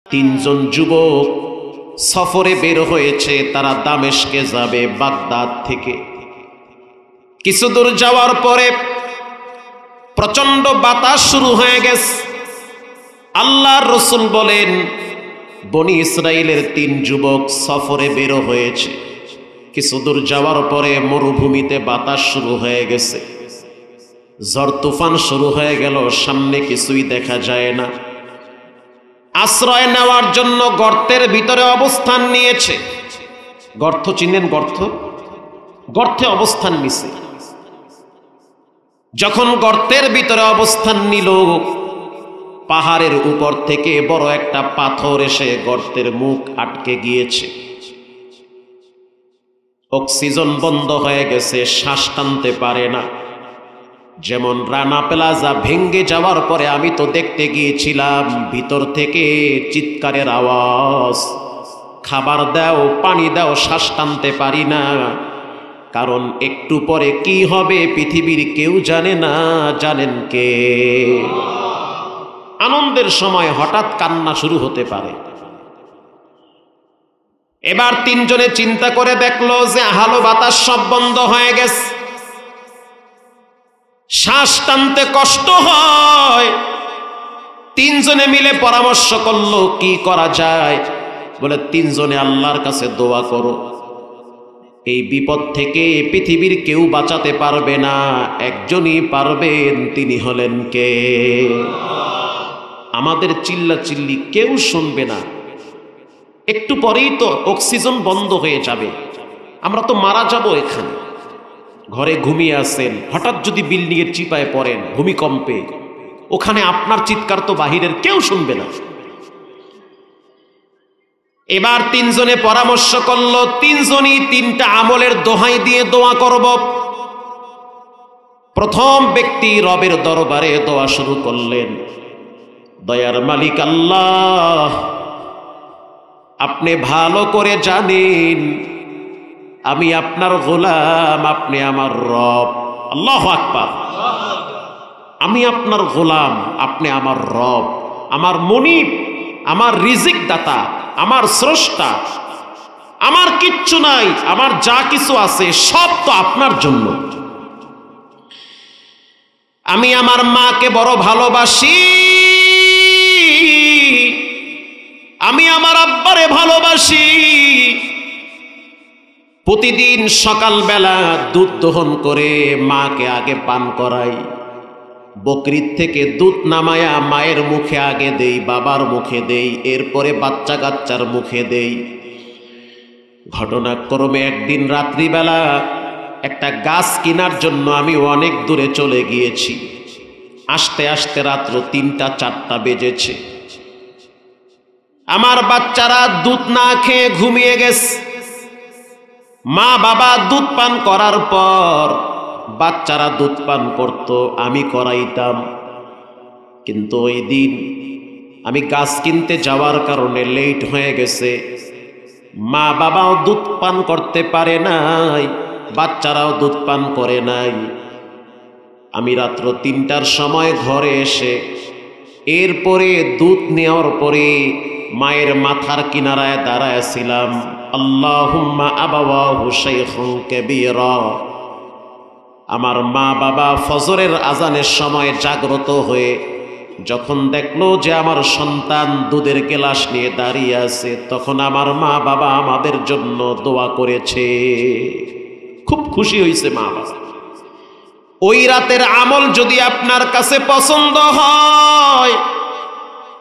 তিনজন যুবক সফরে বের হয়েছে, তারা দামেস্কে যাবে বাগদাদ থেকে। কিছু দূর যাওয়ার পরে প্রচন্ড বাতাস শুরু হয়ে গেছে। আল্লাহর রাসূল বলেন, বনি ইসরাইলের 3 যুবক সফরে বের হয়েছে। কিছু দূর যাওয়ার পরে মরুভূমিতে বাতাস শুরু হয়ে গেছে, ঝড় তুফান শুরু হয়ে গেল, সামনে কিছুই দেখা যায় না। আশ্রয় নেওয়ার জন্য গর্তের ভিতরে অবস্থান নিয়েছে। গর্ত চিনেন? গর্তে অবস্থান নিছে। যখন গর্তের ভিতরে অবস্থান নিল, পাহাড়ের উপর থেকে বড় একটা পাথর এসে গর্তের মুখ আটকে গিয়েছে। অক্সিজেন বন্ধ হয়ে গেছে, শ্বাস টানতে পারে না। যেমন রানা প্লাজা ভেঙ্গে যাওয়ার পরে আমি তো দেখতে গিয়েছিলাম, ভিতর থেকে চিৎকারের আওয়াজ, খাবার দাও, পানি দাও, শ্বাস টানতে পারি না। কারণ একটু পরে কি হবে পৃথিবীর কেউ জানে না, জানেন কে? আনন্দের সময় হঠাৎ কান্না শুরু হতে পারে। এবার 3 জনে চিন্তা করে দেখলো যে হালো বাতাস সব বন্ধ হয়ে গেছে, শ্বাস টানতে কষ্ট হয়। 3 জনে মিলে পরামর্শ করলো কি করা যায়। বলে 3 জনে আল্লাহর কাছে দোয়া করো, এই বিপদ থেকে পৃথিবীর কেউ বাঁচাতে পারবে না, একজনই পারবেন, তিনি হলেন কে? আমাদের চিল্লা চিল্লি কেউ শুনবে না, একটু পরেই তো অক্সিজেন বন্ধ হয়ে যাবে, আমরা তো মারা যাব এখানে। ঘরে ঘুমিয়ে আছেন, হঠাৎ যদি বিল্ডিং এর চিপায় পড়েন ভূমিকম্পে, ওখানে আপনার চিৎকার তো বাহিরের কেউ শুনবে না। এবার 3 জনে পরামর্শ করলো, 3 জনই 3টা আমলের দোহাই দিয়ে দোয়া করব। প্রথম ব্যক্তি রবের দরবারে দোয়া শুরু করলেন, দয়ার মালিক আল্লাহ, আপনি ভালো করে জানেন আমি আপনার গোলাম, আপনি আমার রব। আল্লাহু আকবার। আমি আপনার গোলাম, আপনি আমার রব, আমার মুনিব, আমার রিজিক দাতা, আমার স্রষ্টা। আমার কিচ্ছু নাই, আমার যা কিছু আছে সব তো আপনার জন্য। আমি আমার মাকে বড় ভালোবাসি, আমি আমার আব্বারে ভালোবাসি। প্রতিদিন সকালবেলা দুধ দহন করে মাকে আগে পান করাই, বকরির থেকে দুধ নামায়া মায়ের মুখে আগে দেই, বাবার মুখে দেই, এরপরে বাচ্চা কাচ্চার মুখে দেই। ঘটনাক্রমে একদিন রাত্রিবেলা একটা গাছ কেনার জন্য আমি অনেক দূরে চলে গিয়েছি। আসতে আসতে রাত্র 3টা-4টা বেজেছে। আমার বাচ্চারা দুধ না খেয়ে ঘুমিয়ে গেছে। মা বাবা দুধ পান করার পর বাচ্চারা দুধ পান করত, আমি করাইতাম। কিন্তু ওই দিন আমি গাছ কিনতে যাওয়ার কারণে লেট হয়ে গেছে। মা বাবাও দুধ পান করতে পারে নাই, বাচ্চারাও দুধ পান করে নাই। আমি রাত্র 3টার সময় ঘরে এসে এরপরে দুধ নেওয়ার পরে মায়ের মাথার কিনারায় দাঁড়ায়ছিলাম, আল্লাহুম্মা আবাওয়াহু শাইখুন কাবীরা। আমার মা বাবা ফজরের আজানের সময় জাগ্রত হয়ে যখন দেখলো যে আমার সন্তান দুধের গ্লাস নিয়ে দাঁড়িয়ে আছে, তখন আমার মা বাবা আমাদের জন্য দোয়া করেছে। খুব খুশি হয়েছে মা বাবা। ওই রাতের আমল যদি আপনার কাছে পছন্দ হয়,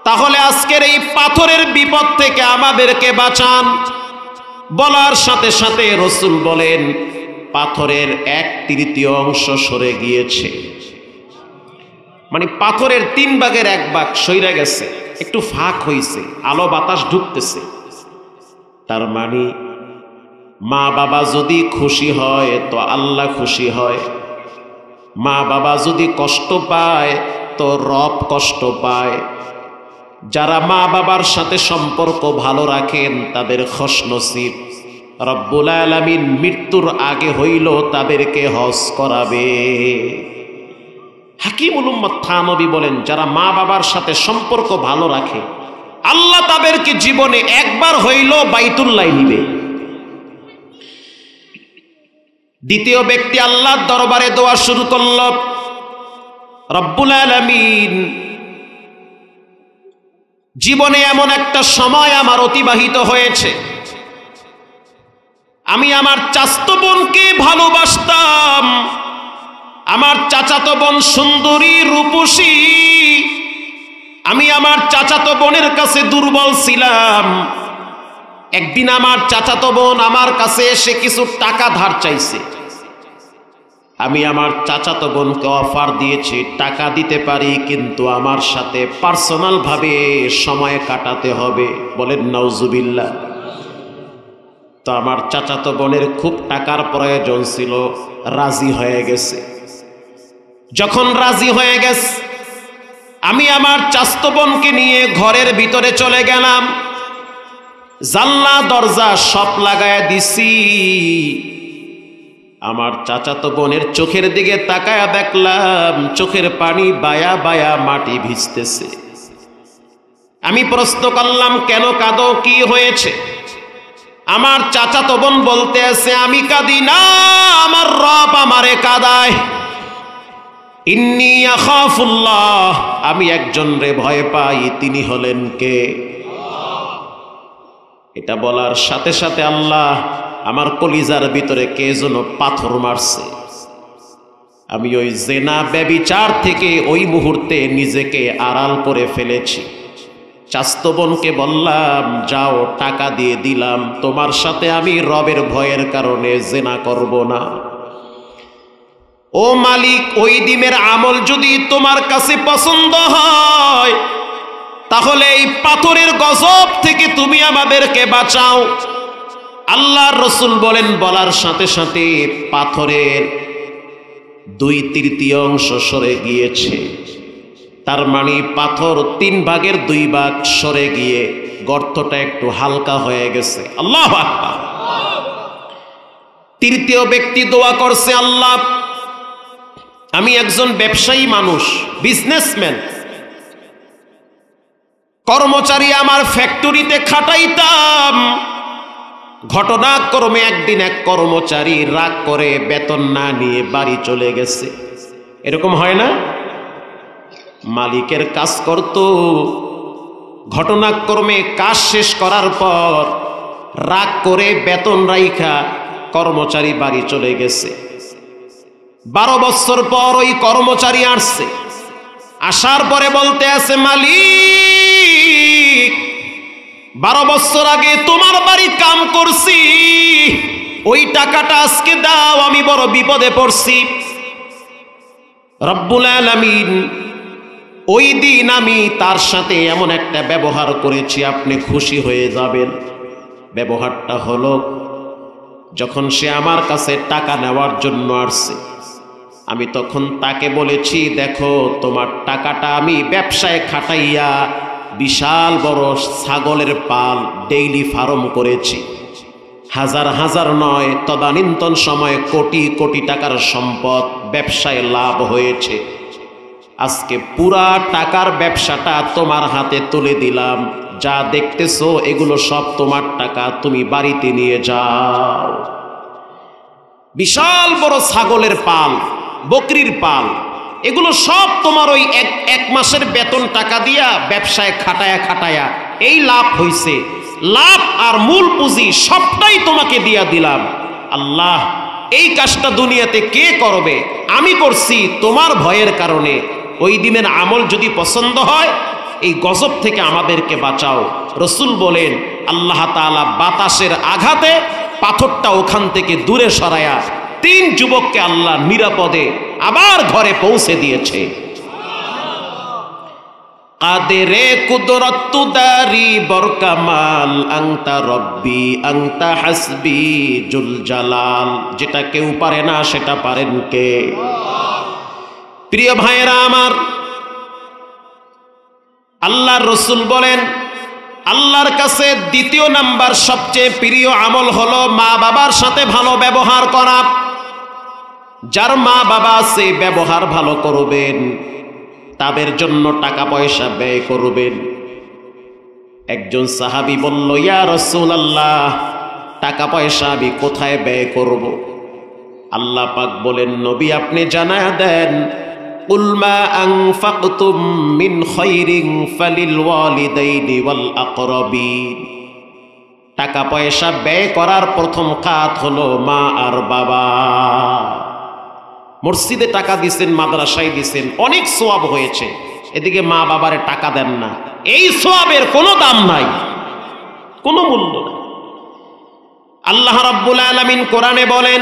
তাহলে আজকের এই পাথরের বিপদ থেকে আমাদেরকে বাঁচান। বলার সাথে সাথে রাসূল বলেন, পাথরের 1/3 অংশ সরে গিয়েছে, মানে পাথরের 3 ভাগের 1 ভাগ সইরা গেছে, একটু ফাঁক হয়েছে, আলো বাতাস ঢুকতেছে। তার মানে মা বাবা যদি খুশি হয় তো আল্লাহ খুশি হয়, মা বাবা যদি কষ্ট পায় তো রব কষ্ট পায়। যারা মা বাবার সাথে সম্পর্ক ভালো রাখেন তাদের খুশনসিব। রব্বুল আলামিন মৃত্যুর আগে হইল তাদেরকে হজ করাবে। হাকিমুল উম্মত থানবী বলেন, যারা মা বাবার সাথে সম্পর্ক ভালো রাখে আল্লাহ তাদেরকে জীবনে একবার হইল বাইতুল্লাহ নিবে। দ্বিতীয় ব্যক্তি আল্লাহর দরবারে দোয়া শুরু করল, রব্বুল আলামিন, জীবনে এমন একটা সময় আমার অতিবাহিত হয়েছে, আমি আমার চাচাতো বোনকে ভালোবাসতাম, আমার চাচাতো বোন সুন্দরী রূপসী, আমি আমার চাচাতো বোনের কাছে দুর্বল ছিলাম। একদিন আমার চাচাতো বোন আমার কাছে এসে কিছু টাকা ধার চাইছে, আমি আমার চাচাতো বোনকে অফার দিয়েছি টাকা দিতে পারি, কিন্তু আমার সাথে পার্সোনাল ভাবে সময় কাটাতে হবে। বলেন নাউজুবিল্লাহ। তো আমার চাচাতো বোনের খুব টাকার প্রয়োজন ছিল, রাজি হয়ে গেছে। যখন রাজি হয়ে গেছে, আমি আমার চাচাতো বোনকে নিয়ে ঘরের ভিতরে চলে গেলাম, জানলা দরজা সব লাগায় দিছি। আমার চাচাতো বোনের চোখের দিকে তাকায়া দেখলাম চোখের পানি বায়া বায়া মাটি ভিজতেছে। আমি প্রশ্ন করলাম, কেন কাঁদো, কি হয়েছে? আমার চাচাতো বোন বলতে আছে, আমি কাঁদি না, আমার রব আমারে কাঁদায়। ইন্নী আখাফুল্লাহ, আমি একজন রে ভয় পাই, তিনি হলেন কে? এটা বলার সাথে সাথে আল্লাহ আমার কলিজার ভিতরে কে যেন পাথর মারছে। আমি ওই জেনা ব্যভিচার থেকে ওই মুহূর্তে নিজেকে আড়াল করে ফেলেছি। চাচাতো বোনকে বললাম, যাও, টাকা দিয়ে দিলাম, তোমার সাথে আমি রবের ভয়ের কারণে জেনা করব না। ও মালিক, ওই দিনের আমল যদি তোমার কাছে পছন্দ হয়, তাহলে এই পাথরের গজব থেকে তুমি আমাদেরকে বাঁচাও। আল্লাহর রাসূল বলেন, বলার সাথে সাথে পাথরের 2/3 সরে গিয়েছে। তার মানে পাথর 3 ভাগের 2 ভাগ সরে গিয়ে গর্তটা একটু হালকা হয়ে গেছে। আল্লাহু আকবার। তৃতীয় ব্যক্তি দোয়া করছে, আল্লাহ, আমি একজন ব্যবসায়ী মানুষ, বিজনেসম্যান, কর্মচারী আমার ফ্যাক্টরিতে খাটাইতাম। ঘটনাক্রমে একদিন এক কর্মচারী রাগ করে বেতন না নিয়ে বাড়ি চলে গেছে। এরকম হয় না? মালিকের কাজ করত, ঘটনাক্রমে কাজ শেষ করার পর রাগ করে বেতন রাইখা কর্মচারী বাড়ি চলে গেছে। 12 বছর পর ওই কর্মচারী আসছে, আসার পরে বলতে আছে, মালিক, 12 বছর আগে তোমার বাড়ি কাম করছি, ওই টাকাটা আজকে দাও, আমি বড় বিপদে পড়ছি। রব্বুল আলামিন, ওই দিন আমি তার সাথে এমন একটা ব্যবহার করেছি, আপনি খুশি হয়ে যাবেন। ব্যবহারটা হলো, যখন সে আমার কাছে টাকা নেওয়ার জন্য আসছে, আমি তখন তাকে বলেছি, দেখো, তোমার টাকাটা আমি ব্যবসায় খাটাইয়া বিশাল বড় ছাগলের পাল ডেইলি ফার্ম করেছি, হাজার হাজার নয়, তদানীন্তন সময়ে কোটি কোটি টাকার সম্পদ ব্যবসায় লাভ হয়েছে। আজকে পুরা টাকার ব্যবসাটা তোমার হাতে তুলে দিলাম, যা দেখতেছো এগুলো সব তোমার টাকা, তুমি বাড়িতে নিয়ে যাও। বিশাল বড় ছাগলের পাল, বকরির পাল, এগুলো সব তোমার ওই এক মাসের বেতন টাকা দিয়া ব্যবসায় খাটায়া খাটায়া এই লাভ হইছে, লাভ আর মূল পুঁজি সবটাই তোমাকে দিয়া দিলাম। আল্লাহ, এই কাজটা দুনিয়াতে কে করবে? আমি করছি তোমার ভয়ের কারণে। ওই দিনের আমল যদি পছন্দ হয়, এই গজব থেকে আমাদেরকে বাঁচাও। রসুল বলেন, আল্লাহ তাআলা বাতাসের আঘাতে পাথরটা ওখান থেকে দূরে সরায়া 3 যুবককে আল্লাহ নিরাপদে আবার ঘরে পৌঁছে দিয়েছে। কাদেরে কুদরত দারি বরকামাল, আংতা রব্বি আংতা হাসবি জুল জালাল। যেটা কেউ পারে না সেটা পারেন কে? প্রিয় ভাইয়েরা আমার, আল্লাহর রাসূল বলেন, আল্লাহর কাছে 2 নাম্বার সবচেয়ে প্রিয় আমল হলো মা বাবার সাথে ভালো ব্যবহার করা। যার মা বাবা আছে, ব্যবহার ভালো করবেন, তাদের জন্য টাকা পয়সা ব্যয় করবেন। একজন সাহাবী বলল, ইয়া রাসূলুল্লাহ, টাকা পয়সা আমি কোথায় ব্যয় করব? আল্লাহ পাক বলেন, নবী আপনি জানায়া দেন, কুল মা আনফাকতুম মিন খায়রিন ফালিল ওয়ালিদাইনি ওয়াল আকরাবিন। টাকা পয়সা ব্যয় করার প্রথম খাত হলো মা আর বাবা। মসজিদে টাকা দিছেন, মাদ্রাসায় দিছেন, অনেক সওয়াব হয়েছে, এদিকে মা বাবারে টাকা দেন না, এই সওয়াবের কোনো দাম নাই, কোনো মূল্য নাই। আল্লাহ রাব্বুল আলামিন কোরআনে বলেন,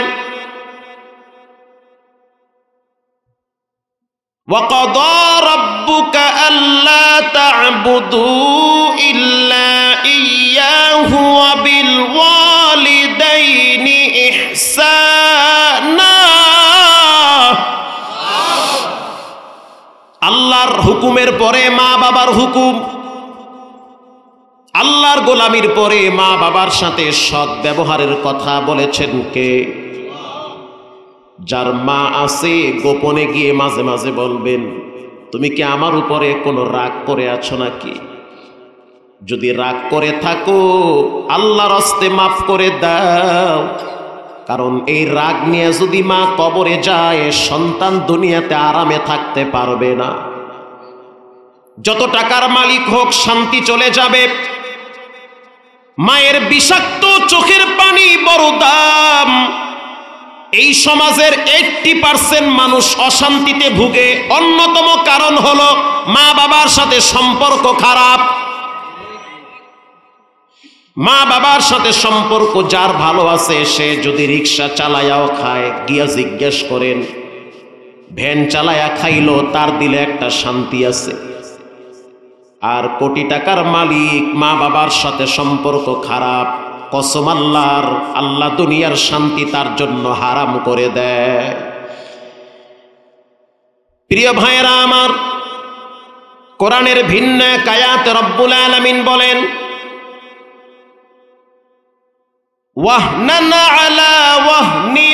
وَقَضَى رَبُّكَ أَلَّا تَعْبُدُوا إِلَّا إِيَّاهُ وَبِالْوَالِدَيْنِ إِحْسَانًا। আল্লাহর হুকুমের পরে মা বাবার হুকুম, আল্লাহর গোলামির পরে মা বাবার সাথে সৎ ব্যবহারের কথা বলেছেন কে? যার মা আছে গোপনে গিয়ে মাঝে মাঝে বলবেন, তুমি কি আমার উপরে কোনো রাগ করে আছো নাকি? যদি রাগ করে থাকো আল্লাহর হস্তে মাফ করে দাও, কারণ এই রাগ নিয়ে যদি মা কবরে যায় সন্তান দুনিয়াতে আরামে থাকতে পারবে না। যত টাকার মালিক হোক শান্তি চলে যাবে। মায়ের বিষাক্ত চোখের পানি বড় দাম। এই সমাজের 80% মানুষ অশান্তিতে ভুগে, অন্যতম কারণ হলো মা বাবার সাথে সম্পর্ক খারাপ। মা বাবার সাথে সম্পর্ক যার ভালো আছে সে যদি রিক্সা চালায়াও খায়, গিয়া জিজ্ঞেস করেন, ভ্যান চালায়া খাইলো তার দিলে একটা শান্তি আছে। আর কোটি টাকার মালিক মা বাবার সাথে সম্পর্ক খারাপ, কসম আল্লাহর, আল্লাহ দুনিয়ার শান্তি তার জন্য হারাম করে দেয়। প্রিয় ভাইয়েরা আমার, কোরআনের ভিন্ন এক আয়াতে রব্বুল আলামিন বলেন, ওয়াহনান আলা ওয়াহনি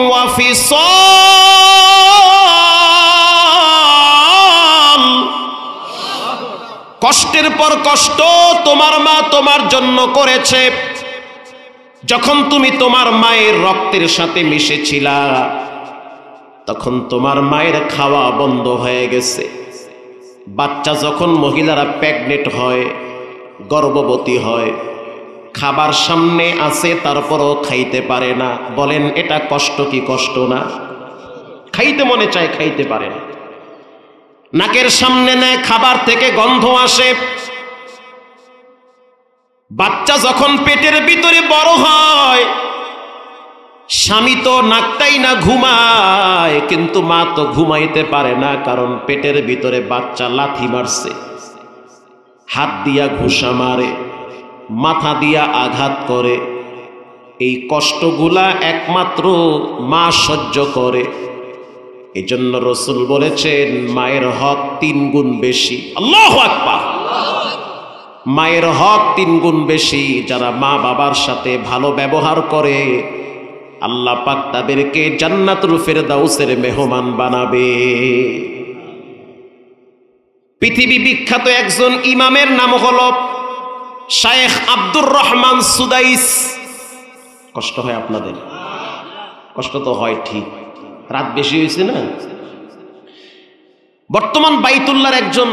ওয়া ফিসাল। কষ্টের পর কষ্ট তোমার মা তোমার জন্য করেছে। যখন তুমি তোমার মায়ের রক্তের সাথে মিশেছিলা তখন তোমার মায়ের খাওয়া বন্ধ হয়ে গেছে। বাচ্চা যখন মহিলারা প্রেগনেন্ট হয়, গর্ভবতী হয়, খাবার সামনে আছে তারপরও খাইতে পারে না। বলেন এটা কষ্ট কি কষ্ট না? খাইতে মনে চায়, খাইতে পারে না। নাকের সামনে নেয়, খাবার থেকে গন্ধ আসে। বাচ্চা যখন পেটের ভিতরে বড় হয়, স্বামী তো নাকটাই না ঘুমায়, কিন্তু মা তো ঘুমাইতে পারে না, কারণ পেটের ভিতরে বাচ্চা লাথি মারছে, হাত দিয়া ঘুষা মারে, মাথা দিয়া আঘাত করে। এই কষ্টগুলা একমাত্র মা সহ্য করে। এই জন্য রসুল বলেছেন মায়ের হক 3 গুণ বেশি। আল্লাহু আকবার। মায়ের হক 3 গুণ বেশি। যারা মা বাবার সাথে ভালো ব্যবহার করে আল্লাহ পাক তাদেরকে জান্নাতুল ফেরদাউসের মেহমান বানাবে। পৃথিবী বিখ্যাত একজন ইমামের নাম হলো শায়েখ আব্দুর রহমান সুদাইস। কষ্ট হয় আপনাদের? কষ্ট তো হয়, ঠিক, রাত বেশি হয়েছে না। বর্তমান বাইতুল্লাহর একজন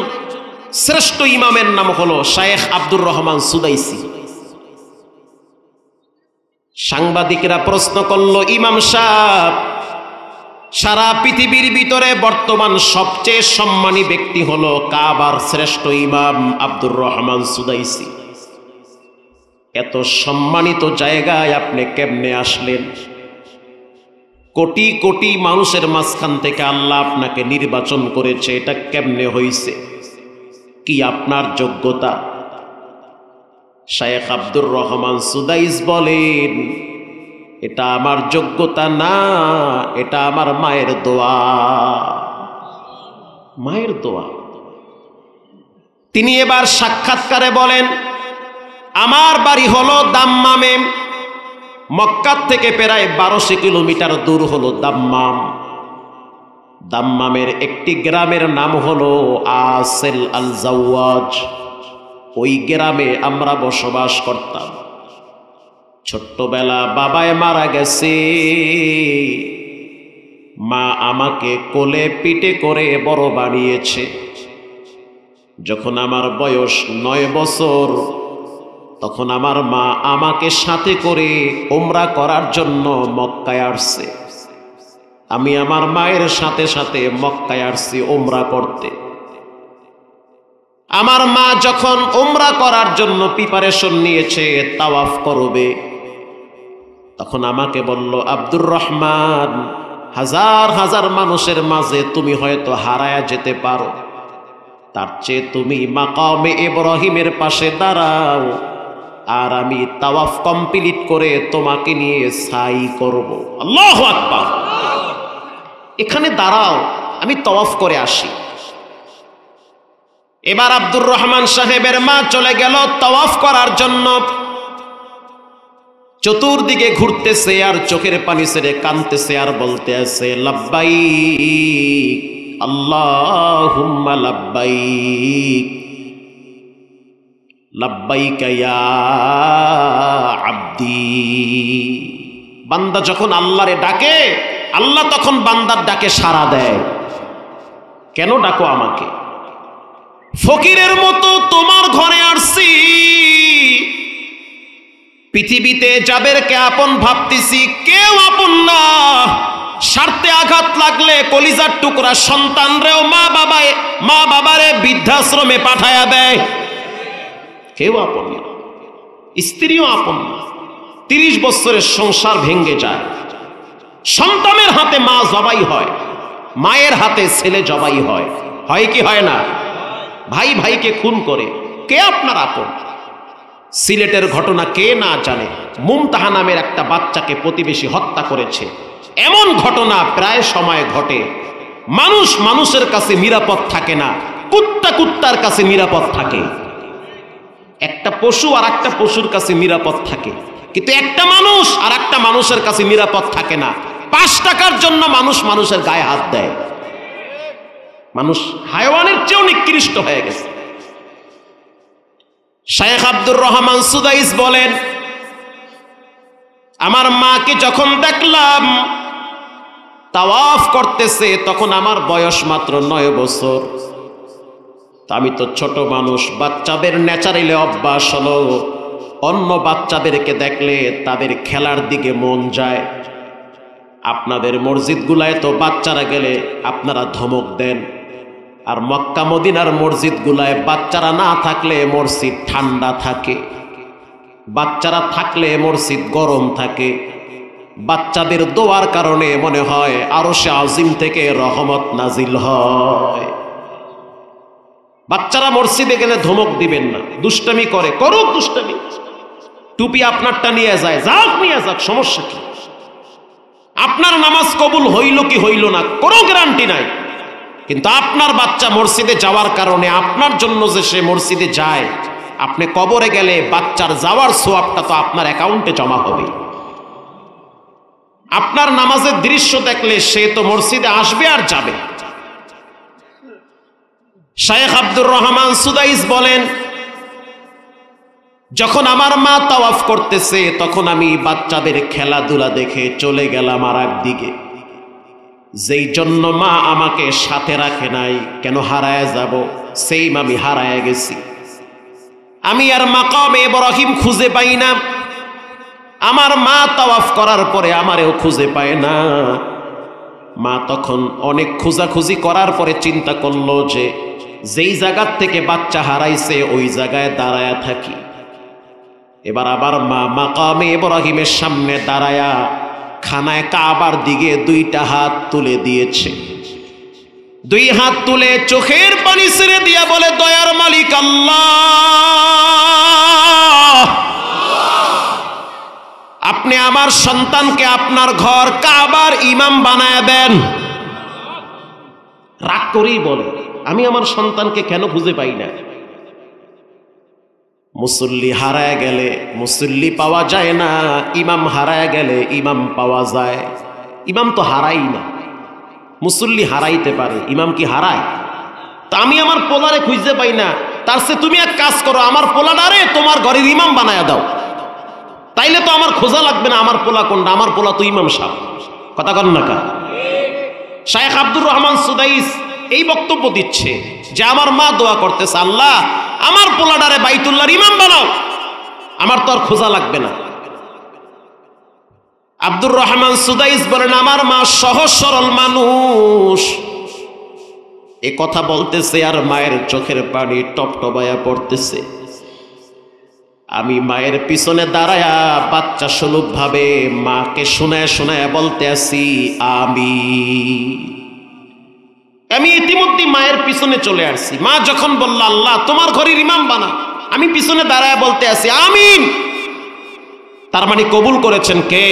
শ্রেষ্ঠ ইমামের নাম হলো শায়েখ আব্দুর রহমান সুদাইসি। সাংবাদিকরা প্রশ্ন করলো, ইমাম সাহেব, সারা পৃথিবীর ভিতরে বর্তমান সবচেয়ে সম্মানী ব্যক্তি হলো কাবার শ্রেষ্ঠ ইমাম আব্দুর রহমান সুদাইসি, এত সম্মানিত জায়গায় আপনি কেমনে আসলেন? কোটি কোটি মানুষের মাঝখান থেকে আল্লাহ আপনাকে নির্বাচন করেছে, এটা কেমনে হইছে? কি আপনার যোগ্যতা? শায়েখ আব্দুর রহমান সুদাইস বলেন, এটা আমার যোগ্যতা না, এটা আমার মায়ের দোয়া। মায়ের দোয়া। তিনি এবার সাক্ষাৎকারে বলেন, আমার বাড়ি হলো দাম্মামে, মক্কার থেকে প্রায় 1200 কিলোমিটার দূর হলো দাম্মাম। দাম্মামের একটি গ্রামের নাম হলো আসেল আল জাওয়াজ। ওই গ্রামে আমরা বসবাস করতাম। ছোট্টবেলা বাবায় মারা গেছে, মা আমাকে কোলে পিঠে করে বড় বানিয়েছে। যখন আমার বয়স 9 বছর, তখন আমার মা আমাকে সাথে করে উমরা করার জন্য মক্কায় আসছে। আমি আমার মায়ের সাথে সাথে মক্কায় আসছি উমরা করতে। আমার মা যখন উমরা করার জন্য প্রিপারেশন নিয়েছে, তাওয়াফ করবে, তখন আমাকে বলল, আব্দুর রহমান, হাজার হাজার মানুষের মাঝে তুমি হয়তো হারায়া যেতে পারো, তার চেয়ে তুমি মাকামে ইব্রাহিমের পাশে দাঁড়াও, আর আমি তাওয়াফ কমপ্লিট করে তোমাকে নিয়ে সাই করব। আল্লাহু আকবার। এখানে দাঁড়াও, আমি তাওয়াফ করে আসি। এবার আব্দুর রহমান সাহেবের মা চলে গেল তাওয়াফ করার জন্য। চতুর্দিকে ঘুরতেছে আর চোখের পানি ছেড়ে কাঁদতেছে আর বলতে আছে, লাব্বাইক আল্লাহুম্মা লাব্বাইক, লাব্বাইকা ইয়া আব্দি। বান্দা যখন আল্লাহরে ডাকে, আল্লাহ তখন বান্দার ডাকে সাড়া দেয়। কেন ডাকো আমাকে? ফকিরের মতো তোমার ঘরে আসছি, পৃথিবীতে যাদেরকে আপন ভাবতেছি কেউ আপন না। স্বার্থে আঘাত লাগলে কলিজার টুকরা সন্তানরেও মা বাবারে বৃদ্ধাশ্রমে পাঠায়া দেয়। কেউ আপন না, স্ত্রীও আপন না। 30 বছরের সংসার ভেঙে যায়, সন্তানের হাতে মা জবাই হয়, মায়ের হাতে ছেলে জবাই হয়। হয় কি হয় না? ভাই ভাইকে খুন করে, কে আপনার আপন? সিলেটের ঘটনা কে না জানে? মুমতাহা নামের একটা বাচ্চাকে প্রতিবেশী হত্যা করেছে। এমন ঘটনা প্রায় সময় ঘটে। মানুষ মানুষের কাছে নিরাপদ থাকে না, কুত্তা কুত্তার কাছে নিরাপদ থাকে। একটা পশু আর একটা পশুর কাছে নিরাপদ থাকে, কিন্তু একটা মানুষ আর একটা মানুষের কাছে নিরাপদ থাকে না। 5 টাকার জন্য মানুষ মানুষের গায়ে হাত দেয়। মানুষ হায়ওয়ানের চেয়েও নিকৃষ্ট হয়ে গেছে। শেখ আব্দুর রহমান সুদাইস বলেন, আমার মাকে যখন দেখলাম তাওয়াফ করতেছে, তখন আমার বয়স মাত্র 9 বছর। আমি তো ছোট মানুষ, বাচ্চাদের ন্যাচারালি অভ্যাস হলো অন্য বাচ্চাদেরকে দেখলে তাদের খেলার দিকে মন যায়। আপনাদের মসজিদগুলায় তো বাচ্চারা গেলে আপনারা ধমক দেন, আর মক্কা মদিনার মসজিদগুলায় বাচ্চারা না থাকলে মসজিদ ঠান্ডা থাকে, বাচ্চারা থাকলে মসজিদ গরম থাকে। বাচ্চাদের দোয়ার কারণে মনে হয় আরশে আজিম থেকে রহমত নাজিল হয়। বাচ্চারা মসজিদে গেলে ধমক দিবেন না, দুষ্টামি করে, করুক দুষ্টামি। টুপি আপনারটা নিয়ে যায়, যাক নিয়ে যাক, সমস্যা কি? আপনার নামাজ কবুল হইল কি হইল না কোনো গ্যারান্টি নাই, কিন্তু আপনার বাচ্চা মসজিদে যাওয়ার কারণে আপনার জন্য যে সে মসজিদে যায়, আপনি কবরে গেলে বাচ্চার যাওয়ার সোয়াবটা তো আপনার অ্যাকাউন্টে জমা হবে। আপনার নামাজের দৃশ্য দেখলে সে তো মসজিদে আসবে আর যাবে। শেখ আব্দুর রহমান সুদাইস বলেন, যখন আমার মা তাওয়াফ করতেছে, তখন আমি বাচ্চাদের খেলাধুলা দেখে চলে গেলাম আর একদিকে। যেই জন্য মা আমাকে সাথে রাখে নাই, কেন হারায় যাব? সেইম আমি হারায় গেছি। আমি আর মাকামে ইব্রাহিম খুঁজে পাই না। আমার মা তাওয়াফ করার পরে আমারেও খুঁজে পায় না। মা তখন অনেক খোঁজাখুঁজি করার পরে চিন্তা করলো যে যেই জায়গার থেকে বাচ্চা হারাইছে ওই জায়গায় দাঁড়ায়া থাকি। এবার আবার মা মাকামে ইব্রাহিমের সামনে দাঁড়ায়া খানায় কাবার দিকে 2টা হাত তুলে দিয়েছে। 2 হাত তুলে চোখের পানি ছেড়ে দিয়া বলে, দয়ার মালিক আল্লাহ, আপনি আমার সন্তানকে আপনার ঘর কাবার ইমাম বানায় দেন। রাগ করেই বলে, আমি আমার সন্তানকে কেন খুঁজে পাই না? মুসল্লি হারায় গেলে মুসল্লি পাওয়া যায় না, ইমাম হারায় গেলে ইমাম পাওয়া যায়। ইমাম তো হারাই না, মুসল্লি হারাইতে পারে, ইমাম কি হারায়? তা আমি আমার পোলারে খুঁজতে পাই না, তার চেয়ে তুমি এক কাজ করো, আমার পোলাটারে তোমার ঘরের ইমাম বানায়া দাও, তাইলে তো আমার খোঁজা লাগবে না আমার পোলা কোনটা, আমার পোলা তো ইমাম সাহেব। কথা কন না কা? শায়েখ আব্দুর রহমান সুদাইস এই বক্তব্য দিচ্ছে যে আমার মা দোয়া করতেছে, আল্লাহ আমার পোলাটারে বাইতুল্লাহর ইমাম বানাও, আমার তো আর খোঁজা লাগবে না। আব্দুর রহমান সুদাইস বলেন, আমার মা সহজ সরল মানুষ। এ কথা বলতেছে আর মায়ের চোখের পানি টপটপায়া পড়তেছে। আমি মায়ের পিছনে দাঁড়ায়া বাচ্চা সুলভ ভাবে মাকে শোনায় শোনায় বলতে আসি আমি ইতিমধ্যে মায়ের পিছনে চলে আসছি। মা যখন বলল আল্লাহ তোমার ঘরের ইমাম বানা, আমি পিছনে দাঁড়ায় বলতে আসি আমিন। তার মানে কবুল করেছেন কে?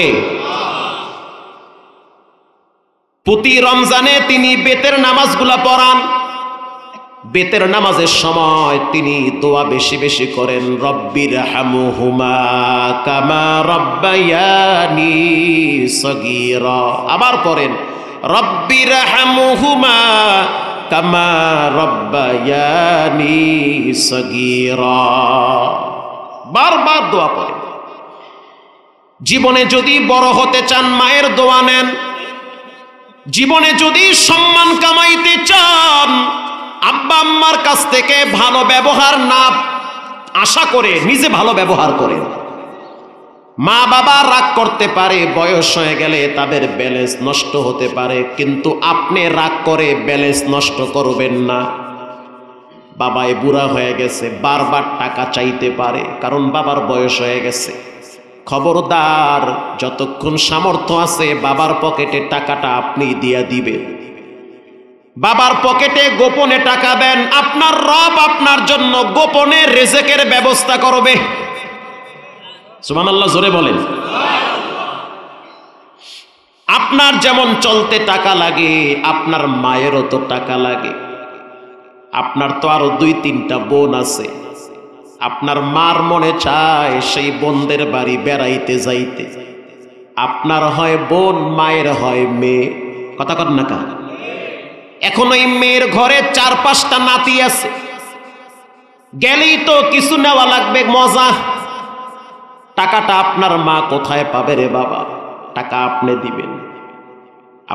প্রতি রমজানে তিনি বেতের নামাজগুলা পড়ান। বেতের নামাজের সময় তিনি দোয়া বেশি বেশি করেন, রব্বির হামুহুমা কামা রব্বায়ানি সগীরা। আবার পড়েন রব্বির হামুহুমা কামা রব্বায়ানি সগীরা। বারবার দোয়া পড়েন। জীবনে যদি বড় হতে চান মায়ের দোয়া নেন। জীবনে যদি সম্মান কামাইতে চান, আব্বা আম্মার কাছ থেকে ভালো ব্যবহার না আশা করে নিজে ভালো ব্যবহার করেন। মা বাবা রাগ করতে পারে, বয়স হয়ে গেলে তাদের ব্যালেন্স নষ্ট হতে পারে, কিন্তু আপনি রাগ করে ব্যালেন্স নষ্ট করবেন না। বাবাই বুড়া হয়ে গেছে, বারবার টাকা চাইতে পারে, কারণ বাবার বয়স হয়ে গেছে। খবরদার, যতক্ষণ সামর্থ্য আছে বাবার পকেটে টাকাটা আপনি দিয়া দিবেন। বাবার পকেটে গোপনে টাকা দেন, আপনার রব আপনার জন্য গোপনে রিজিকের ব্যবস্থা করবে। সুবহানাল্লাহ, জোরে বলেন। আপনার যেমন চলতে টাকা লাগে, আপনার মায়েরও তো টাকা লাগে। আপনার তো আরো 2-3টা বোন আছে। আপনার মার মনে চায় সেই বোনদের বাড়ি বেড়াইতে যাইতে। আপনার হয় বোন, মায়ের হয় মেয়ে। কথা কন না কা? এখন ওই মেয়ের ঘরে 4-5টা নাতি আছে, গেলেই তো কিছু নেওয়া লাগবে, মজা। টাকাটা আপনার মা কোথায় পাবে রে বাবা? টাকা আপনি দিবেন।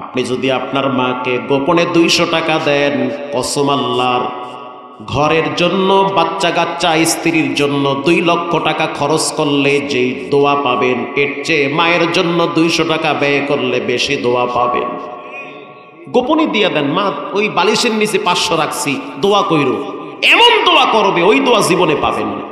আপনি যদি আপনার মাকে গোপনে 200 টাকা দেন, কসম আল্লাহর, ঘরের জন্য, বাচ্চা কাচ্চা, স্ত্রীর জন্য 2 লক্ষ টাকা খরচ করলে যেই দোয়া পাবেন, এর চেয়ে মায়ের জন্য 200 টাকা ব্যয় করলে বেশি দোয়া পাবেন। গোপনে দিয়ে দেন, মা ওই বালিশের নিচে 500 রাখছি, দোয়া কইরো। এমন দোয়া করবে, ওই দোয়া জীবনে পাবেন না।